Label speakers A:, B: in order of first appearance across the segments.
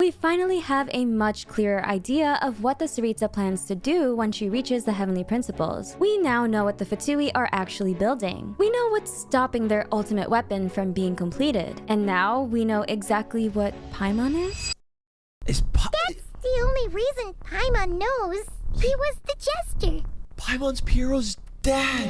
A: we finally have a much clearer idea of what the Tsaritsa plans to do when she reaches the Heavenly Principles. We now know what the Fatui are actually building. We know what's stopping their ultimate weapon from being completed. And now we know exactly what Paimon is?
B: That's the only reason Paimon knows. He was the jester.
C: Paimon's Piero's dad.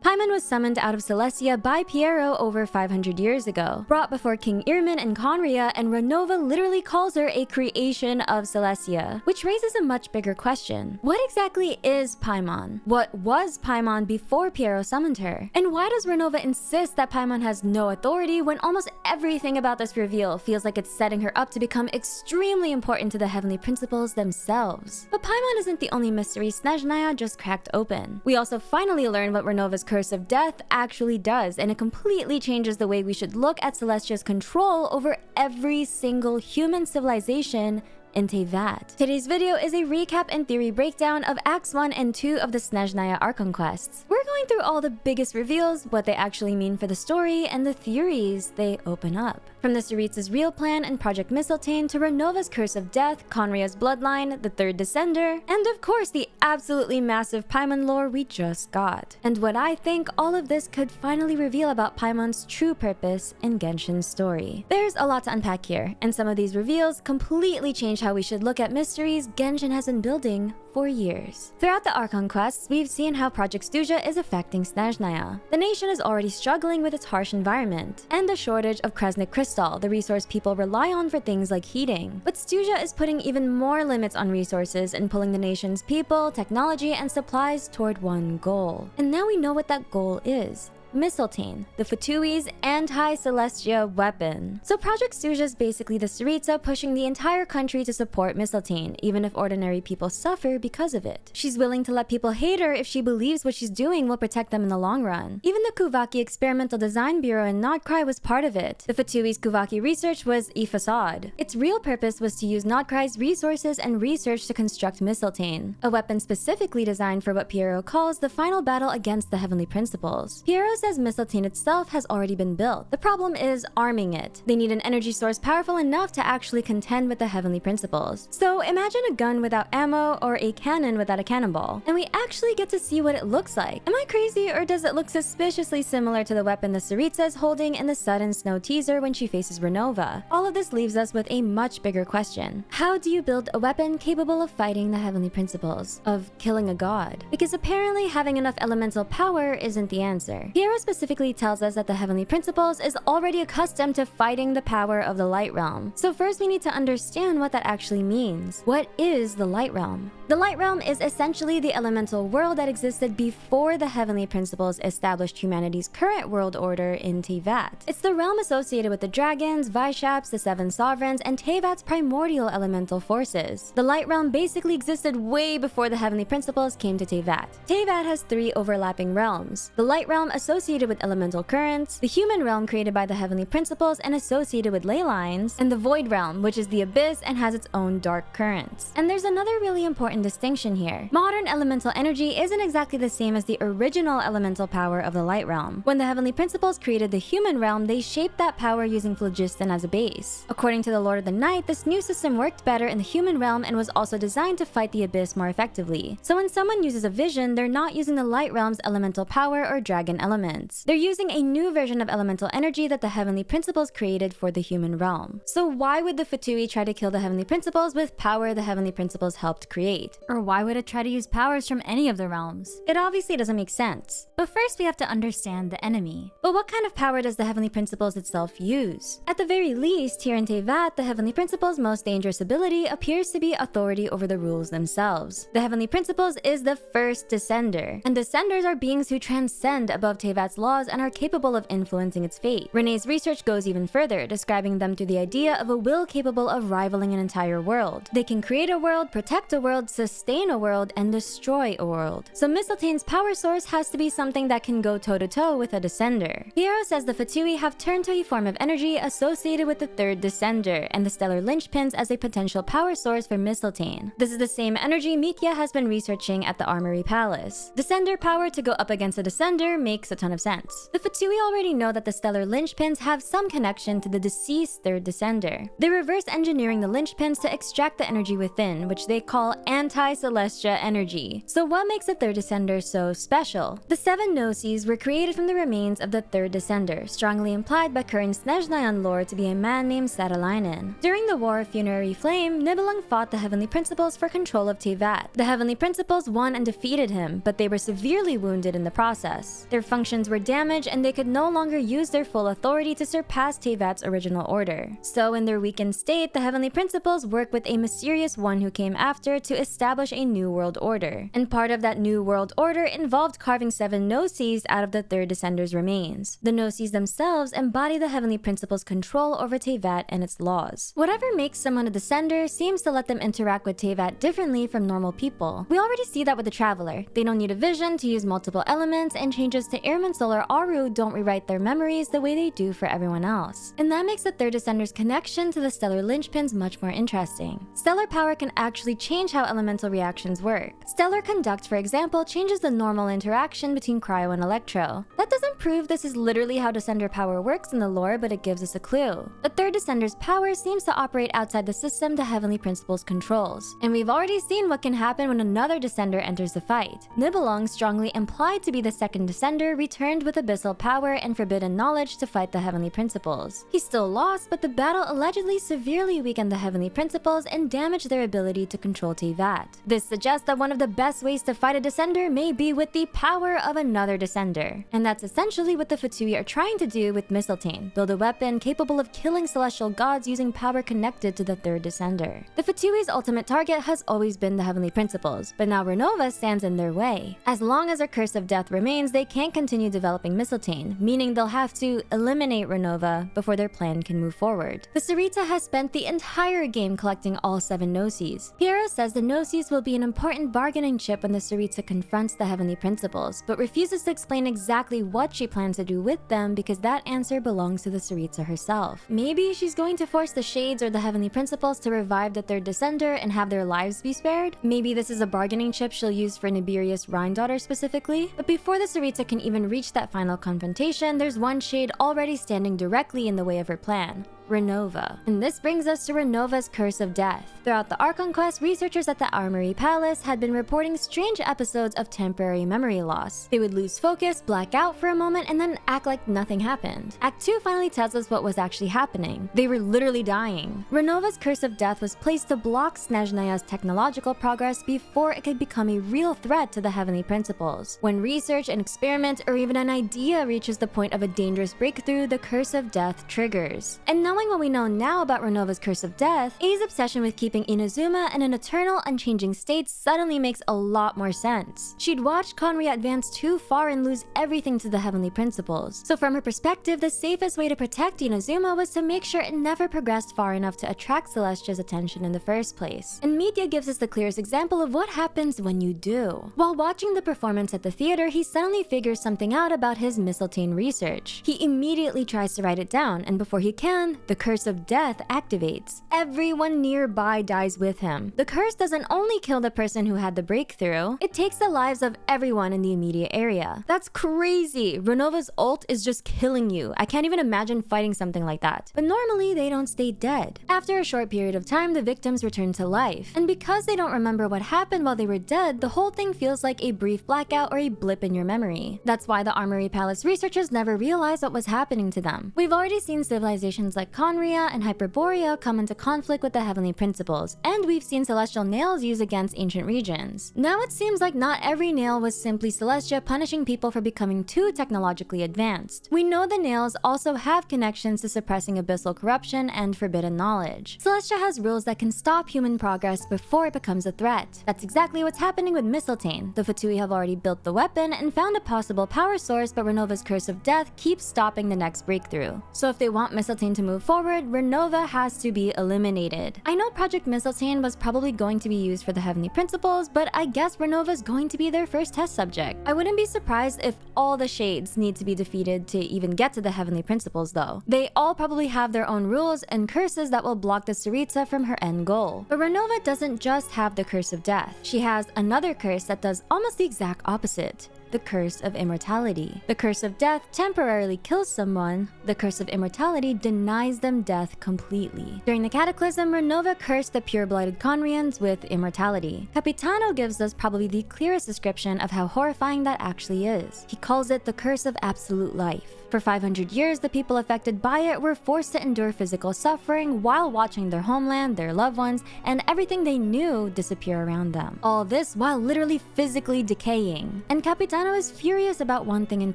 A: Paimon was summoned out of Celestia by Piero over 500 years ago, brought before King Irmin and Khaenri'ah, and Renova literally calls her a creation of Celestia, which raises a much bigger question. What exactly is Paimon? What was Paimon before Piero summoned her? And why does Renova insist that Paimon has no authority when almost everything about this reveal feels like it's setting her up to become extremely important to the Heavenly Principles themselves? But Paimon isn't the only mystery Snezhnaya just cracked open. We also finally learn what Renova's curse of death actually does, and it completely changes the way we should look at Celestia's control over every single human civilization in Teyvat. Today's video is a recap and theory breakdown of Acts 1 and 2 of the Snezhnaya Archon Quests. We're going through all the biggest reveals, what they actually mean for the story, and the theories they open up. From the Tsaritsa's real plan and Project Mistilteinn to Renova's curse of death, Khaenri'ah's bloodline, the third descender, and of course the absolutely massive Paimon lore we just got. And what I think all of this could finally reveal about Paimon's true purpose in Genshin's story. There's a lot to unpack here, and some of these reveals completely change how we should look at mysteries Genshin has been building for years. Throughout the Archon quests, we've seen how Project Stuja is affecting Snezhnaya. The nation is already struggling with its harsh environment, and the shortage of Kresnik crystal, the resource people rely on for things like heating. But Stuja is putting even more limits on resources and pulling the nation's people, technology, and supplies toward one goal. And now we know what that goal is. Mistilteinn, the Fatui's anti-Celestia weapon. So Project Stuja is basically the Tsaritsa pushing the entire country to support Mistilteinn, even if ordinary people suffer because of it. She's willing to let people hate her if she believes what she's doing will protect them in the long run. Even the Kuvaki Experimental Design Bureau in Notcry was part of it. The Fatui's Kuvaki research was a facade. Its real purpose was to use Notcry's resources and research to construct Mistilteinn, a weapon specifically designed for what Piero calls the final battle against the Heavenly Principles. Piero says Mistilteinn itself has already been built. The problem is arming it. They need an energy source powerful enough to actually contend with the Heavenly Principles. So imagine a gun without ammo or a cannon without a cannonball, and we actually get to see what it looks like. Am I crazy, or does it look suspiciously similar to the weapon the Tsaritsa is holding in the Sudden Snow teaser when she faces Renova? All of this leaves us with a much bigger question. How do you build a weapon capable of fighting the Heavenly Principles? Of killing a god? Because apparently having enough elemental power isn't the answer. Piero specifically tells us that the Heavenly Principles is already accustomed to fighting the power of the Light Realm. So first we need to understand what that actually means. What is the Light Realm? The Light Realm is essentially the elemental world that existed before the Heavenly Principles established humanity's current world order in Teyvat. It's the realm associated with the dragons, Vaishaps, the Seven Sovereigns, and Teyvat's primordial elemental forces. The Light Realm basically existed way before the Heavenly Principles came to Teyvat. Teyvat has 3 overlapping realms. The Light Realm associated with elemental currents, the human realm created by the Heavenly Principles and associated with ley lines, and the Void Realm, which is the abyss and has its own dark currents. And there's another really important distinction here. Modern elemental energy isn't exactly the same as the original elemental power of the Light Realm. When the Heavenly Principles created the human realm, they shaped that power using phlogiston as a base. According to the Lord of the Night, this new system worked better in the human realm and was also designed to fight the abyss more effectively. So when someone uses a vision, they're not using the Light Realm's elemental power or dragon elements. They're using a new version of elemental energy that the Heavenly Principles created for the human realm. So why would the Fatui try to kill the Heavenly Principles with power the Heavenly Principles helped create? Or why would it try to use powers from any of the realms? It obviously doesn't make sense. But first we have to understand the enemy. But what kind of power does the Heavenly Principles itself use? At the very least, here in Teyvat, the Heavenly Principles' most dangerous ability appears to be authority over the rules themselves. The Heavenly Principles is the first descender, and descenders are beings who transcend above Teyvat's laws and are capable of influencing its fate. Renee's research goes even further, describing them through the idea of a will capable of rivaling an entire world. They can create a world, protect a world, sustain a world, and destroy a world. So Mistilteinn's power source has to be something that can go toe-to-toe with a descender. Piero says the Fatui have turned to a form of energy associated with the third descender and the stellar linchpins as a potential power source for Mistilteinn. This is the same energy Mitya has been researching at the Armory Palace. Descender power to go up against a descender makes a ton of sense. The Fatui already know that the stellar linchpins have some connection to the deceased third descender. They're reverse engineering the linchpins to extract the energy within, which they call anti-Celestia energy. So what makes the third descender so special? The 7 Gnosis were created from the remains of the third descender, strongly implied by current Snezhnaya lore to be a man named Satalainen. During the War of Funerary Flame, Nibelung fought the Heavenly Principles for control of Teyvat. The Heavenly Principles won and defeated him, but they were severely wounded in the process. Their functions were damaged and they could no longer use their full authority to surpass Teyvat's original order. So in their weakened state, the Heavenly Principles work with a mysterious one who came after to establish a new world order. And part of that new world order involved carving 7 Gnosis out of the third descender's remains. The Gnosis themselves embody the Heavenly Principles' control over Teyvat and its laws. Whatever makes someone a descender seems to let them interact with Teyvat differently from normal people. We already see that with the Traveler. They don't need a vision to use multiple elements, and changes to Irmin Solar Aru don't rewrite their memories the way they do for everyone else. And that makes the third descender's connection to the stellar linchpins much more interesting. Stellar power can actually change how elemental reactions work. Stellar Conduct, for example, changes the normal interaction between Cryo and Electro. That doesn't prove this is literally how descender power works in the lore, but it gives us a clue. The third descender's power seems to operate outside the system the Heavenly Principles controls. And we've already seen what can happen when another descender enters the fight. Nibelung, strongly implied to be the second descender, returned with abyssal power and forbidden knowledge to fight the Heavenly Principles. He still lost, but the battle allegedly severely weakened the Heavenly Principles and damaged their ability to control Teyvat. This suggests that one of the best ways to fight a descender may be with the power of another descender. And that's essentially what the Fatui are trying to do with Mistilteinn, build a weapon capable of killing celestial gods using power connected to the third descender. The Fatui's ultimate target has always been the Heavenly Principles, but now Renova stands in their way. As long as her curse of death remains, they can't continue developing Mistilteinn, meaning they'll have to eliminate Renova before their plan can move forward. The Tsaritsa has spent the entire game collecting all 7 Gnosis. Piero says the Gnosis will be an important bargaining chip when the Tsaritsa confronts the Heavenly Principles, but refuses to explain exactly what she plans to do with them because that answer belongs to the Tsaritsa herself. Maybe she's going to force the Shades or the Heavenly Principles to revive the third descender and have their lives be spared. Maybe this is a bargaining chip she'll use for Nibirius Rhine-daughter specifically. But before the Tsaritsa can even reach that final confrontation, there's one Shade already standing directly in the way of her plan: Renova. And this brings us to Renova's Curse of Death. Throughout the Archon Quest, researchers at the Armory Palace had been reporting strange episodes of temporary memory loss. They would lose focus, black out for a moment, and then act like nothing happened. Act 2 finally tells us what was actually happening. They were literally dying. Renova's Curse of Death was placed to block Snezhnaya's technological progress before it could become a real threat to the Heavenly Principles. When research, an experiment, or even an idea reaches the point of a dangerous breakthrough, the Curse of Death triggers. And knowing what we know now about Renova's Curse of Death, Ei's obsession with keeping Inazuma in an eternal, unchanging state suddenly makes a lot more sense. She'd watched khaenri'ah advance too far and lose everything to the Heavenly Principles. So from her perspective, the safest way to protect Inazuma was to make sure it never progressed far enough to attract Celestia's attention in the first place. And Media gives us the clearest example of what happens when you do. While watching the performance at the theater, he suddenly figures something out about his Mistilteinn research. He immediately tries to write it down, and before he can, the Curse of Death activates. Everyone nearby dies with him. The curse doesn't only kill the person who had the breakthrough, it takes the lives of everyone in the immediate area. That's crazy! Renova's ult is just killing you. I can't even imagine fighting something like that. But normally, they don't stay dead. After a short period of time, the victims return to life. And because they don't remember what happened while they were dead, the whole thing feels like a brief blackout or a blip in your memory. That's why the Armory Palace researchers never realized what was happening to them. We've already seen civilizations like khaenri'ah and Hyperborea come into conflict with the Heavenly Principles, and we've seen celestial nails used against ancient regions. Now it seems like not every nail was simply Celestia punishing people for becoming too technologically advanced. We know the nails also have connections to suppressing abyssal corruption and forbidden knowledge. Celestia has rules that can stop human progress before it becomes a threat. That's exactly what's happening with Mistilteinn. The Fatui have already built the weapon and found a possible power source, but Renova's Curse of Death keeps stopping the next breakthrough. So if they want Mistilteinn to move forward, Renova has to be eliminated. I know Project Mistilteinn was probably going to be used for the Heavenly Principles, but I guess Renova's going to be their first test subject. I wouldn't be surprised if all the Shades need to be defeated to even get to the Heavenly Principles though. They all probably have their own rules and curses that will block the Tsaritsa from her end goal. But Renova doesn't just have the Curse of Death. She has another curse that does almost the exact opposite: the curse of immortality. The curse of death temporarily kills someone. The curse of immortality denies them death completely. During the Cataclysm, Renova cursed the pure-blooded khaenri'ahs with immortality. Capitano gives us probably the clearest description of how horrifying that actually is. He calls it the curse of absolute life. For 500 years, the people affected by it were forced to endure physical suffering while watching their homeland, their loved ones, and everything they knew disappear around them. All this while literally physically decaying. And Capitano is furious about one thing in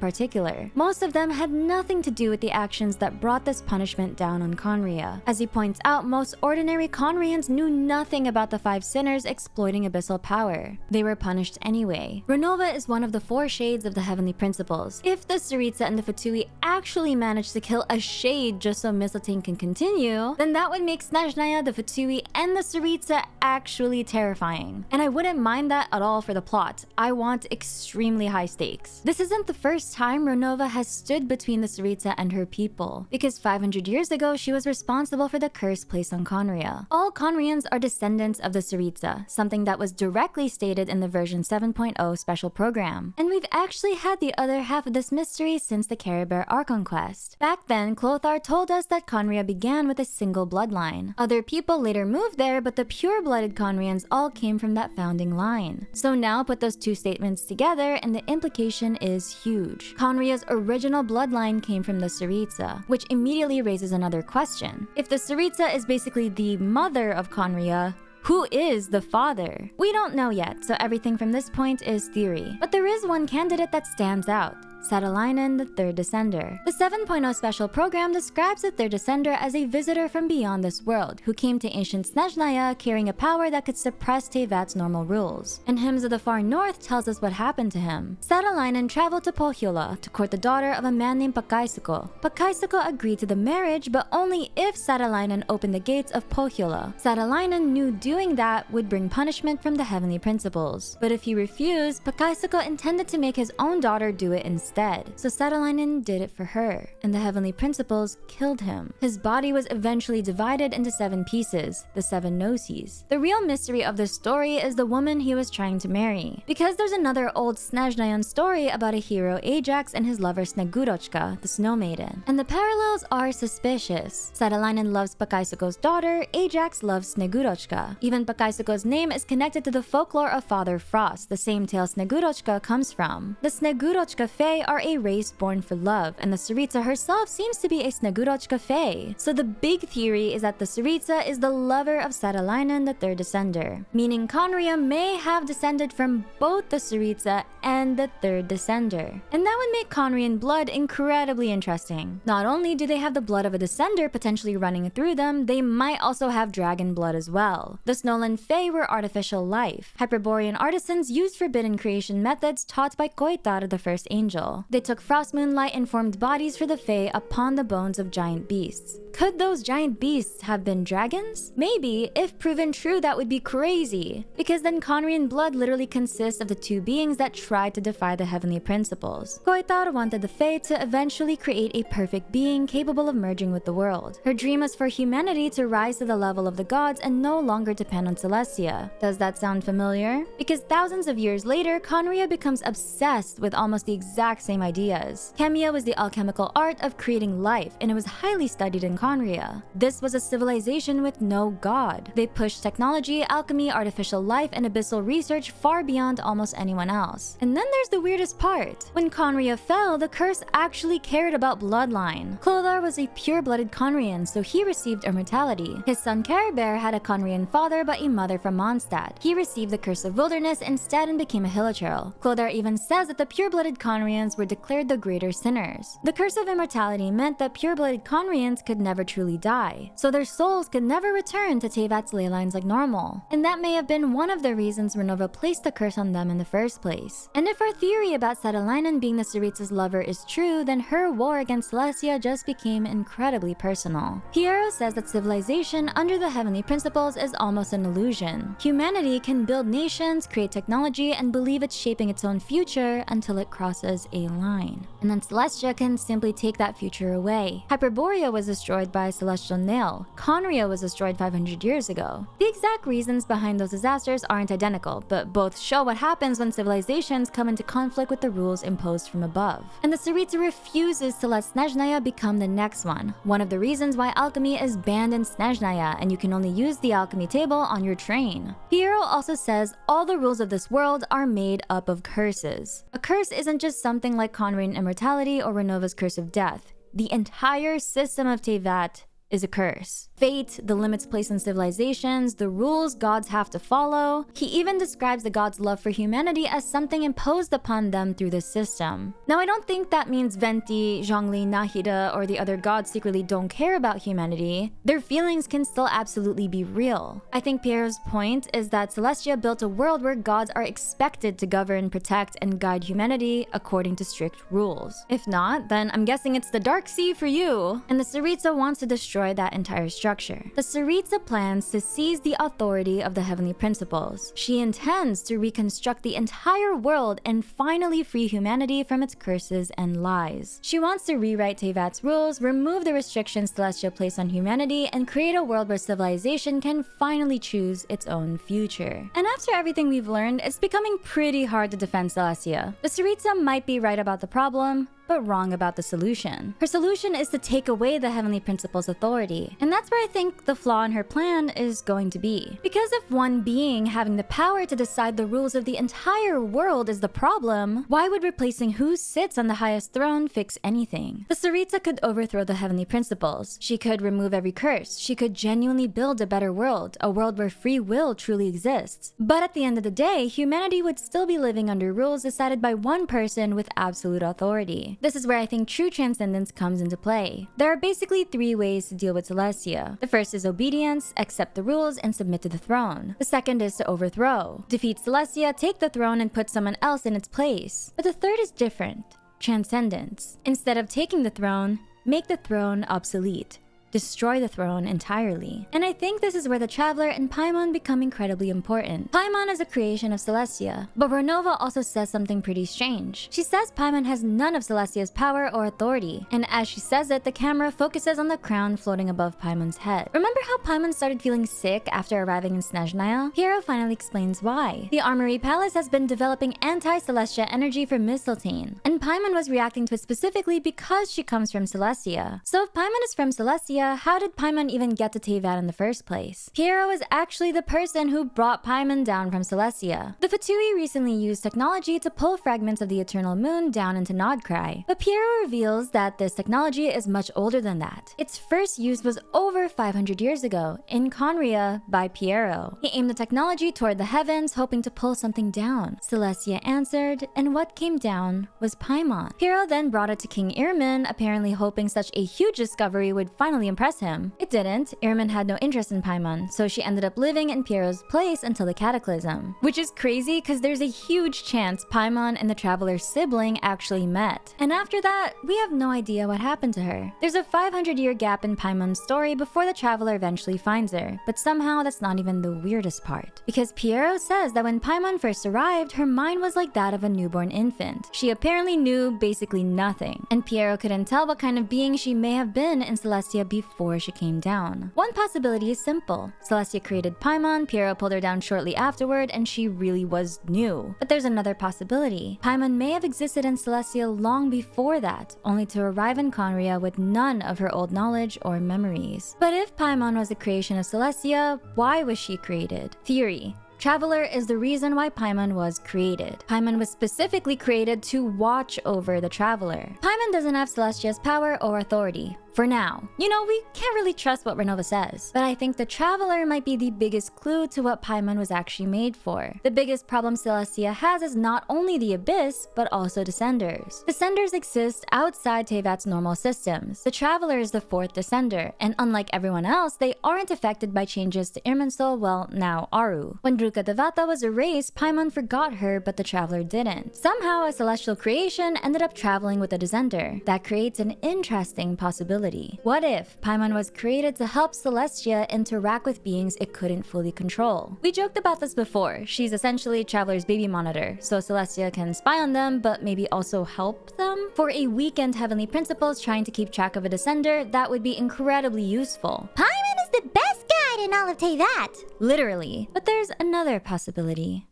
A: particular. Most of them had nothing to do with the actions that brought this punishment down on khaenri'ah. As he points out, most ordinary khaenri'ahs knew nothing about the 5 sinners exploiting abyssal power. They were punished anyway. Renova is one of the 4 shades of the heavenly principles. If the Tsaritsa and the Fatui actually managed to kill a shade just so Mistilteinn can continue, then that would make Snezhnaya, the Fatui, and the Tsaritsa actually terrifying. And I wouldn't mind that at all for the plot. I want extremely high stakes. This isn't the first time Renova has stood between the Tsaritsa and her people, because 500 years ago she was responsible for the curse placed on khaenri'ah. All khaenri'ahs are descendants of the Tsaritsa, something that was directly stated in the version 7.0 special program. And we've actually had the other half of this mystery since the Khaenri'ah Archon Quest. Back then, Clothar told us that khaenri'ah began with a single bloodline. Other people later moved there, but the pure-blooded khaenri'ahs all came from that founding line. So now put those 2 statements together and the implication is huge. Khaenri'ah's original bloodline came from the Tsaritsa, which immediately raises another question. If the Tsaritsa is basically the mother of khaenri'ah, who is the father? We don't know yet, so everything from this point is theory. But there is one candidate that stands out. Satalainen, the third descender. The 7.0 special program describes the third descender as a visitor from beyond this world who came to ancient Snezhnaya carrying a power that could suppress Teyvat's normal rules. And Hymns of the Far North tells us what happened to him. Satalainen traveled to Pohjola to court the daughter of a man named Pakaisuko. Pakaisuko agreed to the marriage, but only if Satalainen opened the gates of Pohjola. Satalainen knew doing that would bring punishment from the heavenly principles. But if he refused, Pakaisuko intended to make his own daughter do it instead. So Satalainen did it for her, and the heavenly principles killed him. His body was eventually divided into 7 pieces, the 7 gnosis. The real mystery of this story is the woman he was trying to marry. Because there's another old Snezhnayan story about a hero Ajax and his lover Snegurochka, the snow maiden. And the parallels are suspicious. Satalainen loves Pakaisuko's daughter, Ajax loves Snegurochka. Even Pakaisuko's name is connected to the folklore of Father Frost, the same tale Snegurochka comes from. The Snegurochka Fae are a race born for love, and the Tsaritsa herself seems to be a Snegurochka Fae. So the big theory is that the Tsaritsa is the lover of Satalainen, the third descender, meaning khaenri'ah may have descended from both the Tsaritsa and the third descender. And that would make khaenri'ahn blood incredibly interesting. Not only do they have the blood of a descender potentially running through them, they might also have dragon blood as well. The Snowland Fae were artificial life. Hyperborean artisans used forbidden creation methods taught by Koitar, the first angel. They took frost moonlight and formed bodies for the Fae upon the bones of giant beasts. Could those giant beasts have been dragons? Maybe. If proven true, that would be crazy. Because then khaenri'ahn blood literally consists of the 2 beings that tried to defy the heavenly principles. Koitar wanted the Fae to eventually create a perfect being capable of merging with the world. Her dream was for humanity to rise to the level of the gods and no longer depend on Celestia. Does that sound familiar? Because thousands of years later, khaenri'ah becomes obsessed with almost the exact same ideas. Chemia was the alchemical art of creating life, and it was highly studied in khaenri'ah. This was a civilization with no god. They pushed technology, alchemy, artificial life, and abyssal research far beyond almost anyone else. And then there's the weirdest part. When khaenri'ah fell, the curse actually cared about bloodline. Clothar was a pure-blooded khaenri'ahn, so he received immortality. His son Caribert had a khaenri'ahn father but a mother from Mondstadt. He received the curse of wilderness instead and became a hilichurl. Clothar even says that the pure-blooded khaenri'ahns were declared the greater sinners. The curse of immortality meant that pure-blooded khaenri'ahns could never truly die, so their souls could never return to Teyvat's ley lines like normal. And that may have been one of the reasons Renova placed the curse on them in the first place. And if our theory about Satalainen being the Tsaritsa's lover is true, then her war against Celestia just became incredibly personal. Piero says that civilization under the heavenly principles is almost an illusion. Humanity can build nations, create technology, and believe it's shaping its own future until it crosses a a line. And then Celestia can simply take that future away. Hyperborea was destroyed by a celestial nail. Khaenri'ah was destroyed 500 years ago. The exact reasons behind those disasters aren't identical, but both show what happens when civilizations come into conflict with the rules imposed from above. And the Tsaritsa refuses to let Snezhnaya become the next one of the reasons why alchemy is banned in Snezhnaya, and you can only use the alchemy table on your train. Piero also says all the rules of this world are made up of curses. A curse isn't just something like Khaenri'ah's immortality or Renova's curse of death. The entire system of Teyvat is a curse. Fate, the limits placed on civilizations, the rules gods have to follow. He even describes the gods' love for humanity as something imposed upon them through the system. Now, I don't think that means Venti, Zhongli, Nahida, or the other gods secretly don't care about humanity. Their feelings can still absolutely be real. I think Pierre's point is that Celestia built a world where gods are expected to govern, protect, and guide humanity according to strict rules. If not, then I'm guessing it's the Dark Sea for you. And the Tsaritsa wants to destroy that entire structure. The Tsaritsa plans to seize the authority of the heavenly principles. She intends to reconstruct the entire world and finally free humanity from its curses and lies. She wants to rewrite Teyvat's rules, remove the restrictions Celestia placed on humanity, and create a world where civilization can finally choose its own future. And after everything we've learned, it's becoming pretty hard to defend Celestia. The Tsaritsa might be right about the problem, but wrong about the solution. Her solution is to take away the heavenly principles' authority. And that's where I think the flaw in her plan is going to be. Because if one being having the power to decide the rules of the entire world is the problem, why would replacing who sits on the highest throne fix anything? The Tsaritsa could overthrow the heavenly principles. She could remove every curse. She could genuinely build a better world, a world where free will truly exists. But at the end of the day, humanity would still be living under rules decided by one person with absolute authority. This is where I think true transcendence comes into play. There are basically 3 ways to deal with Celestia. The first is obedience, accept the rules, and submit to the throne. The second is to overthrow. Defeat Celestia, take the throne, and put someone else in its place. But the third is different. Transcendence. Instead of taking the throne, make the throne obsolete. Destroy the throne entirely. And I think this is where the Traveler and Paimon become incredibly important. Paimon is a creation of Celestia, but Renova also says something pretty strange. She says Paimon has none of Celestia's power or authority, and as she says it, the camera focuses on the crown floating above Paimon's head. Remember how Paimon started feeling sick after arriving in Snezhnaya? Piero finally explains why. The Armory Palace has been developing anti-Celestia energy for Mistilteinn, and Paimon was reacting to it specifically because she comes from Celestia. So if Paimon is from Celestia, how did Paimon even get to Teyvat in the first place? Piero is actually the person who brought Paimon down from Celestia. The Fatui recently used technology to pull fragments of the Eternal Moon down into Nodcry, but Piero reveals that this technology is much older than that. Its first use was over 500 years ago, in khaenri'ah by Piero. He aimed the technology toward the heavens, hoping to pull something down. Celestia answered, and what came down was Paimon. Piero then brought it to King Irmin, apparently hoping such a huge discovery would finally impress him. It didn't. Irmin had no interest in Paimon, so she ended up living in Piero's place until the Cataclysm. Which is crazy because there's a huge chance Paimon and the Traveler's sibling actually met. And after that, we have no idea what happened to her. There's a 500-year gap in Paimon's story before the Traveler eventually finds her, but somehow that's not even the weirdest part. Because Piero says that when Paimon first arrived, her mind was like that of a newborn infant. She apparently knew basically nothing, and Piero couldn't tell what kind of being she may have been in Celestia before she came down. One possibility is simple. Celestia created Paimon, Piero pulled her down shortly afterward, and she really was new. But there's another possibility. Paimon may have existed in Celestia long before that, only to arrive in khaenri'ah with none of her old knowledge or memories. But if Paimon was a creation of Celestia, why was she created? Theory. Traveler is the reason why Paimon was created. Paimon was specifically created to watch over the Traveler. Paimon doesn't have Celestia's power or authority. For now. You know, we can't really trust what Renova says, but I think the Traveler might be the biggest clue to what Paimon was actually made for. The biggest problem Celestia has is not only the Abyss, but also Descenders. Descenders exist outside Teyvat's normal systems. The Traveler is the 4th Descender, and unlike everyone else, they aren't affected by changes to Irminsul, well, now Aru. When Druka Devata was erased, Paimon forgot her, but the Traveler didn't. Somehow, a celestial creation ended up traveling with a Descender. That creates an interesting possibility. possibility. What if Paimon was created to help Celestia interact with beings it couldn't fully control? We joked about this before. She's essentially Traveler's baby monitor, so Celestia can spy on them, but maybe also help them? For a weakened Heavenly Principles trying to keep track of a Descender, that would be incredibly useful.
B: Paimon is the best guide in all of Teyvat.
A: Literally. But there's another possibility.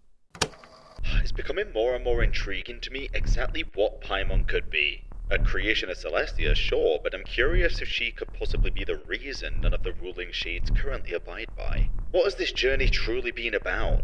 D: It's becoming more and more intriguing to me exactly what Paimon could be. A creation of Celestia, sure, but I'm curious if she could possibly be the reason none of the ruling shades currently abide by. What has this journey truly been about?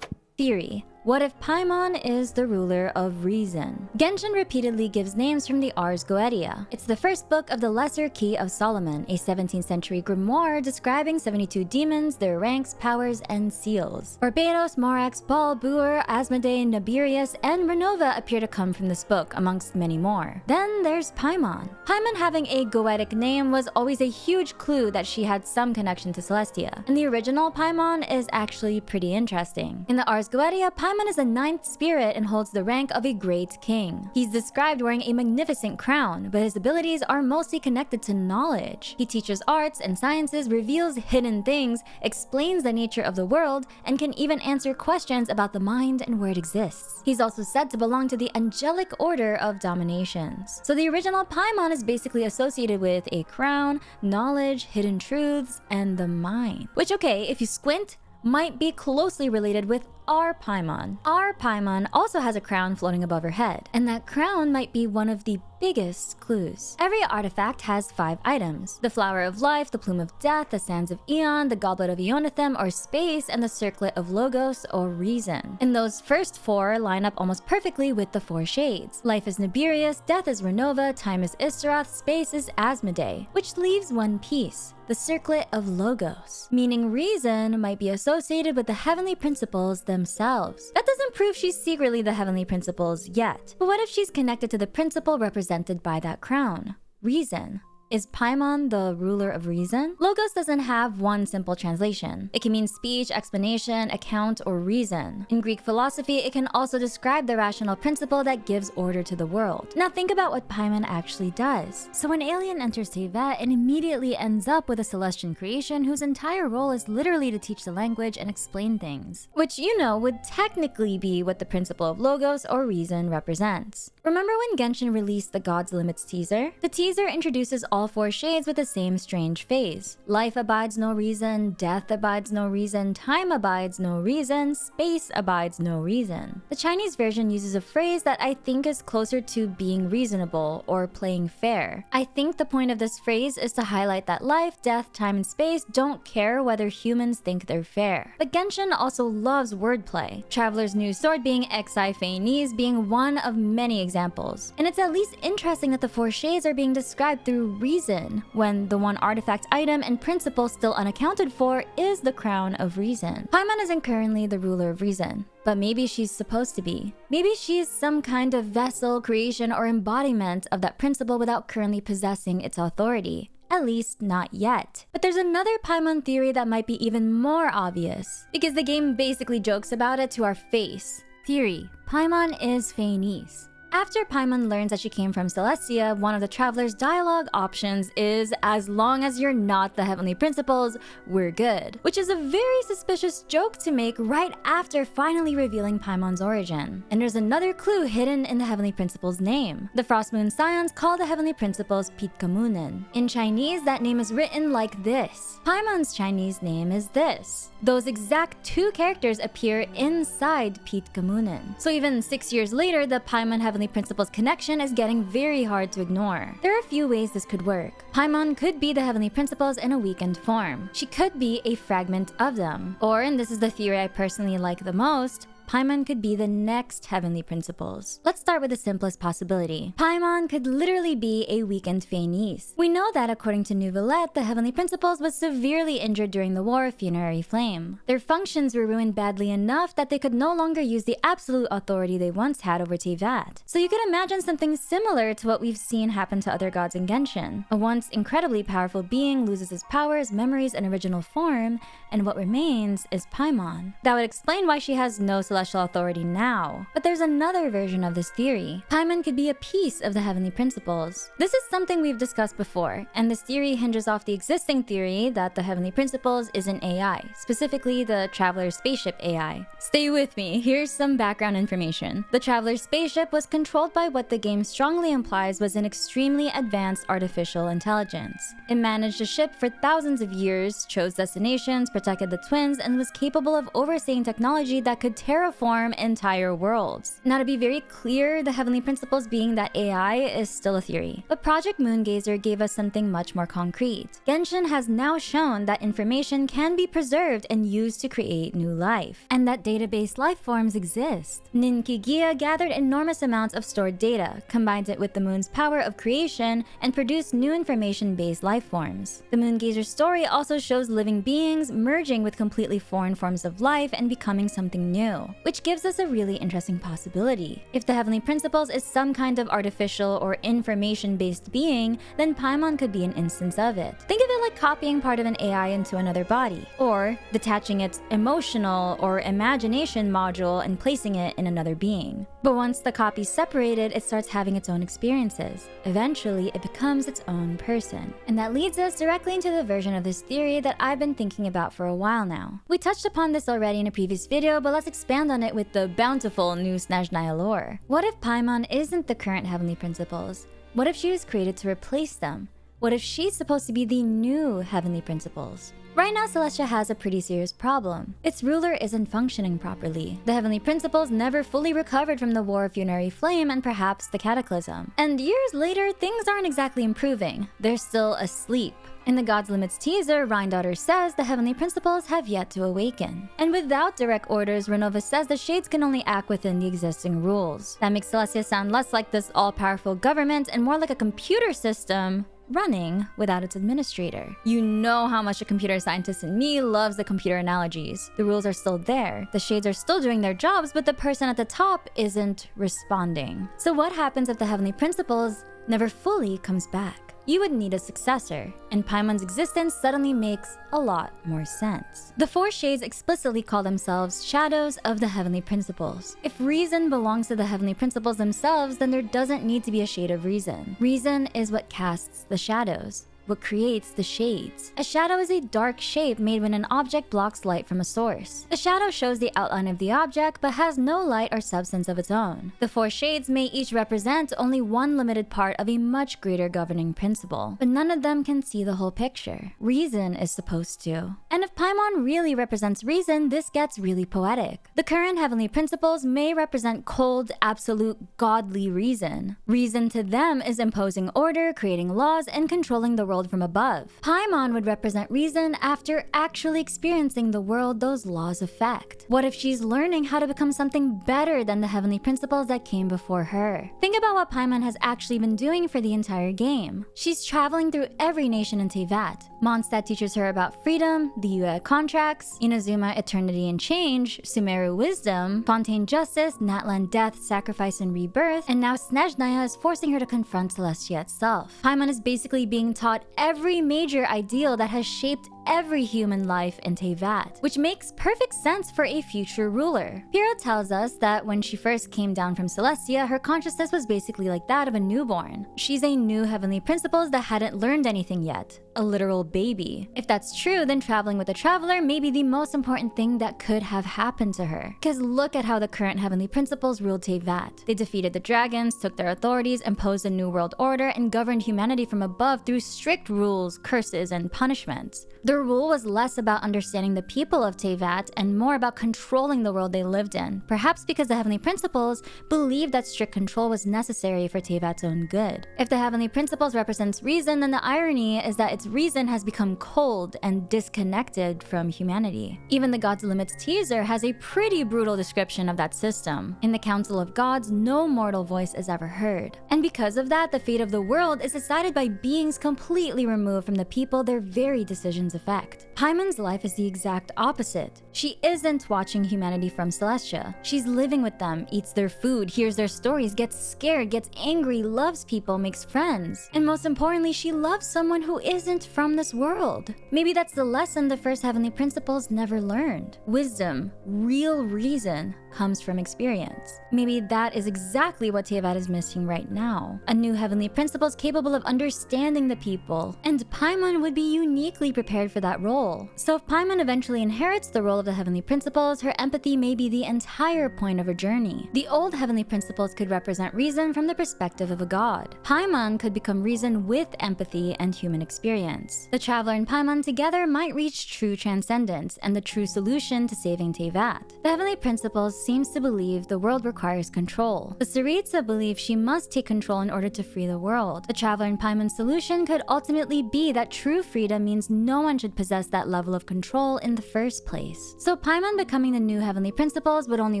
A: Theory. What if Paimon is the ruler of reason? Genshin repeatedly gives names from the Ars Goetia. It's the first book of the Lesser Key of Solomon, a 17th century grimoire describing 72 demons, their ranks, powers, and seals. Barbados, Morax, Baal, Buer, Asmodee, Nabirius, and Renova appear to come from this book, amongst many more. Then there's Paimon. Paimon having a Goetic name was always a huge clue that she had some connection to Celestia. And the original Paimon is actually pretty interesting. In the Ars Goetia, Paimon is a ninth spirit and holds the rank of a great king. He's described wearing a magnificent crown, but his abilities are mostly connected to knowledge. He teaches arts and sciences, reveals hidden things, explains the nature of the world, and can even answer questions about the mind and where it exists. He's also said to belong to the angelic order of dominations. So the original Paimon is basically associated with a crown, knowledge, hidden truths, and the mind. Which, okay, if you squint, might be closely related with our Paimon. Our Paimon also has a crown floating above her head, and that crown might be one of the biggest clues. Every artifact has 5 items: the Flower of Life, the Plume of Death, the Sands of Aeon, the Goblet of Eonathem or Space, and the Circlet of Logos or Reason. And those first 4 line up almost perfectly with the 4 shades. Life is Nabirius, Death is Renova, Time is Istaroth, Space is Asmodee, which leaves one piece: the Circlet of Logos, meaning reason might be associated with the Heavenly Principles themselves. That doesn't prove she's secretly the Heavenly Principles yet. But what if she's connected to the principle represented by that crown? Reason. Is Paimon the ruler of reason? Logos doesn't have one simple translation. It can mean speech, explanation, account, or reason. In Greek philosophy, it can also describe the rational principle that gives order to the world. Now think about what Paimon actually does. So an alien enters Teyvat and immediately ends up with a Celestian creation whose entire role is literally to teach the language and explain things. Which, you know, would technically be what the principle of Logos or reason represents. Remember when Genshin released the God's Limits teaser? The teaser introduces all 4 shades with the same strange phase. Life abides no reason, death abides no reason, time abides no reason, space abides no reason. The Chinese version uses a phrase that I think is closer to being reasonable or playing fair. I think the point of this phrase is to highlight that life, death, time, and space don't care whether humans think they're fair. But Genshin also loves wordplay. Traveler's New Sword being Xi Feinis being one of many examples. And it's at least interesting that the 4 shades are being described through reason, when the one artifact, item, and principle still unaccounted for is the crown of reason. Paimon isn't currently the ruler of reason, but maybe she's supposed to be. Maybe she's some kind of vessel, creation, or embodiment of that principle without currently possessing its authority. At least not yet. But there's another Paimon theory that might be even more obvious, because the game basically jokes about it to our face. Theory: Paimon is Feinis. After Paimon learns that she came from Celestia, one of the Traveler's dialogue options is, as long as you're not the Heavenly Principles, we're good. Which is a very suspicious joke to make right after finally revealing Paimon's origin. And there's another clue hidden in the Heavenly Principles' name. The Frostmoon Scions call the Heavenly Principles Pitkamunen. In Chinese, that name is written like this. Paimon's Chinese name is this. Those exact 2 characters appear inside Pitkamunen. So even 6 years later, the Paimon Heavenly Principles connection is getting very hard to ignore. There are a few ways this could work. Paimon could be the Heavenly Principles in a weakened form. She could be a fragment of them. Or, and this is the theory I personally like the most, Paimon could be the next Heavenly Principles. Let's start with the simplest possibility. Paimon could literally be a weakened Feinis. We know that according to Neuvillette, the Heavenly Principles was severely injured during the War of Funerary Flame. Their functions were ruined badly enough that they could no longer use the absolute authority they once had over Teyvat. So you could imagine something similar to what we've seen happen to other gods in Genshin. A once incredibly powerful being loses his powers, memories, and original form, and what remains is Paimon. That would explain why she has no celestial authority now. But there's another version of this theory. Paimon could be a piece of the heavenly principles. This is something we've discussed before, and this theory hinges off the existing theory that the heavenly principles is an AI, specifically the Traveler's spaceship AI. Stay with me, here's some background information. The Traveler's spaceship was controlled by what the game strongly implies was an extremely advanced artificial intelligence. It managed a ship for thousands of years, chose destinations, protected the twins, and was capable of overseeing technology that could terraform entire worlds. Now, to be very clear, the heavenly principles being that AI is still a theory, but Project Moongazer gave us something much more concrete. Genshin has now shown that information can be preserved and used to create new life, and that database life forms exist. Ninkigia gathered enormous amounts of stored data, combined it with the moon's power of creation, and produced new information-based life forms. The Moongazer story also shows living beings merging with completely foreign forms of life and becoming something new, which gives us a really interesting possibility. If the heavenly principles is some kind of artificial or information-based being, then Paimon could be an instance of it. Think of it like copying part of an AI into another body, or detaching its emotional or imagination module and placing it in another being. But once the copy's separated, it starts having its own experiences. Eventually, it becomes its own person. And that leads us directly into the version of this theory that I've been thinking about for a while now. We touched upon this already in a previous video, but let's expand on it with the bountiful new Snezhnaya lore. What if Paimon isn't the current heavenly principles? What if she was created to replace them? What if she's supposed to be the new heavenly principles? Right now, Celestia has a pretty serious problem. Its ruler isn't functioning properly. The heavenly principles never fully recovered from the War of Funerary Flame and perhaps the Cataclysm. And years later, things aren't exactly improving. They're still asleep. In the God's Limits teaser, Rhine-Daughter says the heavenly principles have yet to awaken. And without direct orders, Renova says the Shades can only act within the existing rules. That makes Celestia sound less like this all-powerful government and more like a computer system running without its administrator. You know how much a computer scientist in me loves the computer analogies. The rules are still there, the Shades are still doing their jobs, but the person at the top isn't responding. So what happens if the heavenly principles never fully comes back? You would need a successor, and Paimon's existence suddenly makes a lot more sense. The four Shades explicitly call themselves shadows of the heavenly principles. If reason belongs to the heavenly principles themselves, then there doesn't need to be a shade of reason. Reason is what casts the shadows, what creates the shades. A shadow is a dark shape made when an object blocks light from a source. The shadow shows the outline of the object but has no light or substance of its own. The four shades may each represent only one limited part of a much greater governing principle, but none of them can see the whole picture. Reason is supposed to. And if Paimon really represents reason, this gets really poetic. The current heavenly principles may represent cold, absolute, godly reason. Reason to them is imposing order, creating laws, and controlling the world from above. Paimon would represent reason after actually experiencing the world those laws affect. What if she's learning how to become something better than the heavenly principles that came before her? Think about what Paimon has actually been doing for the entire game. She's traveling through every nation in Teyvat. Mondstadt teaches her about freedom, the UA contracts, Inazuma eternity and change, Sumeru wisdom, Fontaine justice, Natlan death, sacrifice and rebirth, and now Snezhnaya is forcing her to confront Celestia itself. Paimon is basically being taught every major ideal that has shaped every human life in Teyvat, which makes perfect sense for a future ruler. Pyrrha tells us that when she first came down from Celestia, her consciousness was basically like that of a newborn. She's a new heavenly principles that hadn't learned anything yet. A literal baby. If that's true, then traveling with a traveler may be the most important thing that could have happened to her. Because look at how the current heavenly principles ruled Teyvat. They defeated the dragons, took their authorities, imposed a new world order, and governed humanity from above through strict rules, curses, and punishments. Their rule was less about understanding the people of Teyvat and more about controlling the world they lived in, perhaps because the heavenly principles believed that strict control was necessary for Teyvat's own good. If the heavenly principles represents reason, then the irony is that its reason has become cold and disconnected from humanity. Even the God's Limits teaser has a pretty brutal description of that system. In the Council of Gods, no mortal voice is ever heard. And because of that, the fate of the world is decided by beings completely removed from the people their very decisions affect. Paimon's life is the exact opposite. She isn't watching humanity from Celestia. She's living with them, eats their food, hears their stories, gets scared, gets angry, loves people, makes friends. And most importantly, she loves someone who isn't isn't from this world. Maybe that's the lesson the first heavenly principles never learned. Wisdom, real reason, comes from experience. Maybe that is exactly what Teyvat is missing right now. A new heavenly principles capable of understanding the people. And Paimon would be uniquely prepared for that role. So if Paimon eventually inherits the role of the heavenly principles, her empathy may be the entire point of her journey. The old heavenly principles could represent reason from the perspective of a god. Paimon could become reason with empathy and human experience. The traveler and Paimon together might reach true transcendence and the true solution to saving Teyvat. The heavenly principles seems to believe the world requires control. The Tsaritsa believes she must take control in order to free the world. The traveler and Paimon's solution could ultimately be that true freedom means no one should possess that level of control in the first place. So Paimon becoming the new heavenly principles would only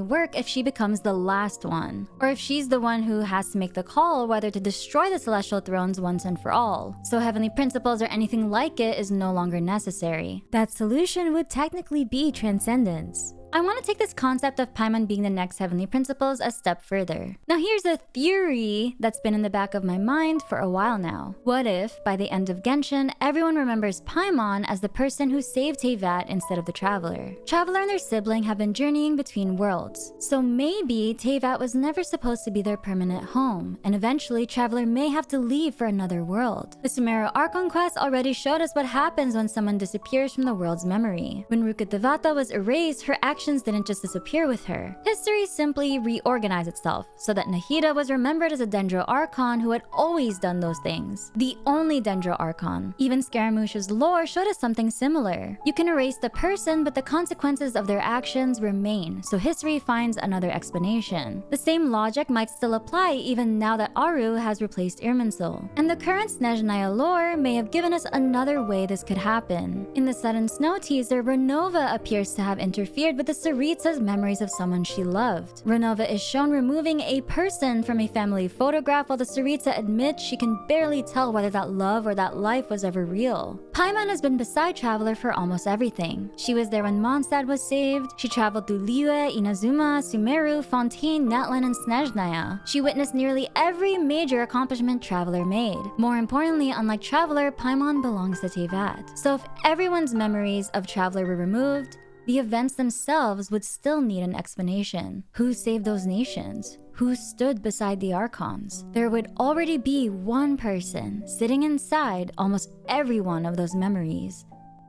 A: work if she becomes the last one, or if she's the one who has to make the call whether to destroy the celestial thrones once and for all. So heavenly principles or anything like it is no longer necessary. That solution would technically be transcendence. I want to take this concept of Paimon being the next heavenly principles a step further. Now here's a theory that's been in the back of my mind for a while now. What if, by the end of Genshin, everyone remembers Paimon as the person who saved Teyvat instead of the Traveler? Traveler and their sibling have been journeying between worlds, so maybe Teyvat was never supposed to be their permanent home, and eventually Traveler may have to leave for another world. The Snezhnaya Archon Quest already showed us what happens when someone disappears from the world's memory. When Teyvat was erased, her actions didn't just disappear with her. History simply reorganized itself, so that Nahida was remembered as a Dendro Archon who had always done those things. The only Dendro Archon. Even Scaramouche's lore showed us something similar. You can erase the person, but the consequences of their actions remain, so history finds another explanation. The same logic might still apply even now that Aru has replaced Irminsul. And the current Snezhnaya lore may have given us another way this could happen. In the Sudden Snow teaser, Renova appears to have interfered with the Tsaritsa's memories of someone she loved. Renova is shown removing a person from a family photograph while the Tsaritsa admits she can barely tell whether that love or that life was ever real. Paimon has been beside Traveler for almost everything. She was there when Mondstadt was saved, she traveled through Liyue, Inazuma, Sumeru, Fontaine, Natlan, and Snezhnaya. She witnessed nearly every major accomplishment Traveler made. More importantly, unlike Traveler, Paimon belongs to Teyvat. So if everyone's memories of Traveler were removed, the events themselves would still need an explanation. Who saved those nations? Who stood beside the Archons? There would already be one person sitting inside almost every one of those memories.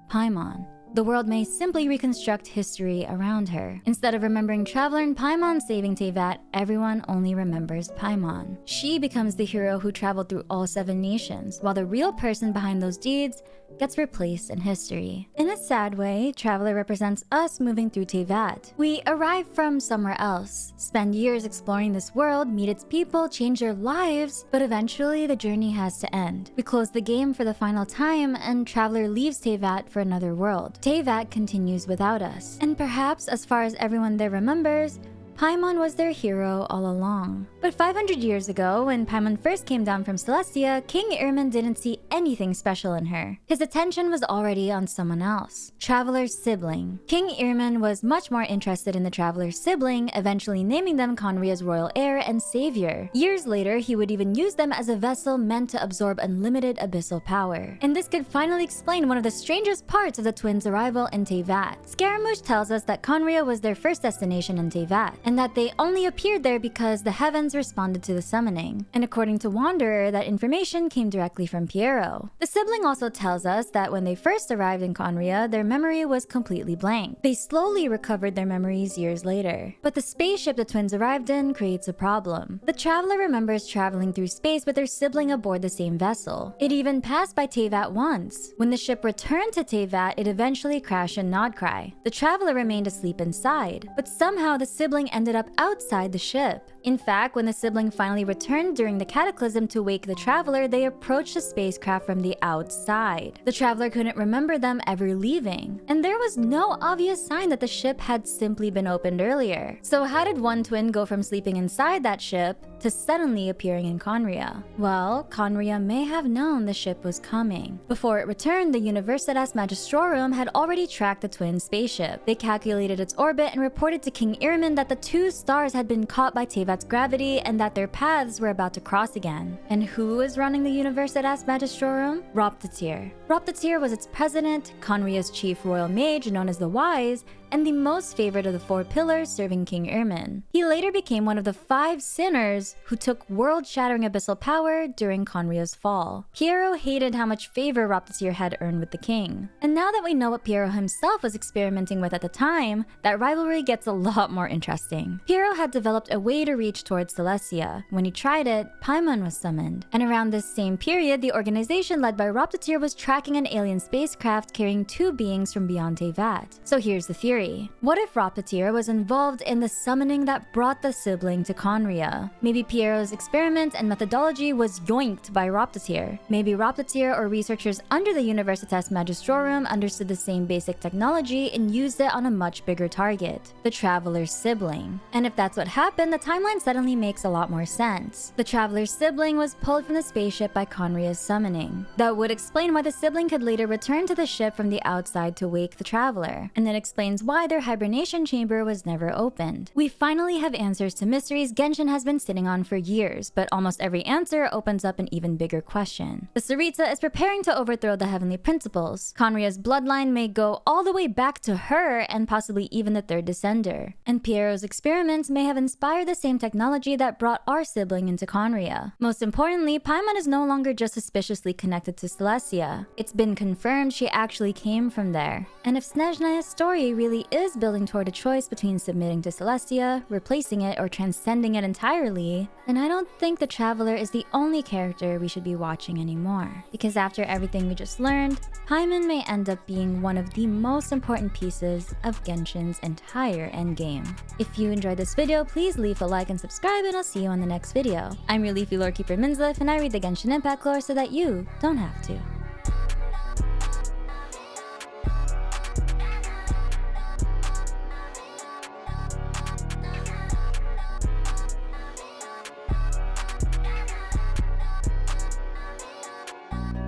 A: Paimon. The world may simply reconstruct history around her. Instead of remembering Traveler and Paimon saving Teyvat, everyone only remembers Paimon. She becomes the hero who traveled through all 7 nations, while the real person behind those deeds gets replaced in history. In a sad way, Traveler represents us moving through Teyvat. We arrive from somewhere else, spend years exploring this world, meet its people, change their lives, but eventually the journey has to end. We close the game for the final time, and Traveler leaves Teyvat for another world. Teyvat continues without us. And perhaps, as far as everyone there remembers, Paimon was their hero all along. But 500 years ago, when Paimon first came down from Celestia, King Irmin didn't see anything special in her. His attention was already on someone else, Traveler's sibling. King Irmin was much more interested in the Traveler's sibling, eventually naming them khaenri'ah's royal heir and savior. Years later, he would even use them as a vessel meant to absorb unlimited abyssal power. And this could finally explain one of the strangest parts of the twins' arrival in Teyvat. Scaramouche tells us that khaenri'ah was their first destination in Teyvat, and that they only appeared there because the heavens responded to the summoning. And according to Wanderer, that information came directly from Piero. The sibling also tells us that when they first arrived in khaenri'ah, their memory was completely blank. They slowly recovered their memories years later. But the spaceship the twins arrived in creates a problem. The Traveler remembers traveling through space with their sibling aboard the same vessel. It even passed by Teyvat once. When the ship returned to Teyvat, it eventually crashed in Nodcry. The Traveler remained asleep inside, but somehow the sibling ended up outside the ship. In fact, when the sibling finally returned during the cataclysm to wake the Traveler, they approached the spacecraft from the outside. The Traveler couldn't remember them ever leaving, and there was no obvious sign that the ship had simply been opened earlier. So how did one twin go from sleeping inside that ship to suddenly appearing in khaenri'ah? Well, khaenri'ah may have known the ship was coming. Before it returned, the Universitas Magistrorum had already tracked the twin spaceship. They calculated its orbit and reported to King Irmin that the 2 stars had been caught by Teyvat Teyvat's gravity and that their paths were about to cross again. And who was running the Universitas Magistrorum? Roptatyr. Roptatyr was its president, khaenri'ah's chief royal mage known as the Wise, and the most favored of the 4 pillars serving King Irmin. He later became one of the 5 sinners who took world-shattering abyssal power during khaenri'ah's fall. Piero hated how much favor Roptatyr had earned with the king. And now that we know what Piero himself was experimenting with at the time, that rivalry gets a lot more interesting. Piero had developed a way to reach towards Celestia. When he tried it, Paimon was summoned. And around this same period, the organization led by Roptatyr was tracking an alien spacecraft carrying 2 beings from beyond Teyvat. So here's the theory. What if Roptatyr was involved in the summoning that brought the sibling to khaenri'ah? Maybe Piero's experiment and methodology was yoinked by Roptatyr. Maybe Roptatyr or researchers under the Universitas Magistrorum understood the same basic technology and used it on a much bigger target, the Traveler's sibling. And if that's what happened, the timeline suddenly makes a lot more sense. The Traveler's sibling was pulled from the spaceship by khaenri'ah's summoning. That would explain why the sibling could later return to the ship from the outside to wake the Traveler. And it explains why their hibernation chamber was never opened. We finally have answers to mysteries Genshin has been sitting on for years, but almost every answer opens up an even bigger question. The Tsaritsa is preparing to overthrow the Heavenly Principles. khaenri'ah's bloodline may go all the way back to her and possibly even the 3rd descender. And Piero's experiments may have inspired the same technology that brought our sibling into khaenri'ah. Most importantly, Paimon is no longer just suspiciously connected to Celestia. It's been confirmed she actually came from there. And if Snezhnaya's story really is building toward a choice between submitting to Celestia, replacing it, or transcending it entirely, then I don't think the Traveler is the only character we should be watching anymore. Because after everything we just learned, Paimon may end up being one of the most important pieces of Genshin's entire endgame. If you enjoyed this video, please leave a like and subscribe, and I'll see you on the next video. I'm your leafy lorekeeper Minsleif, and I read the Genshin Impact lore so that you don't have to.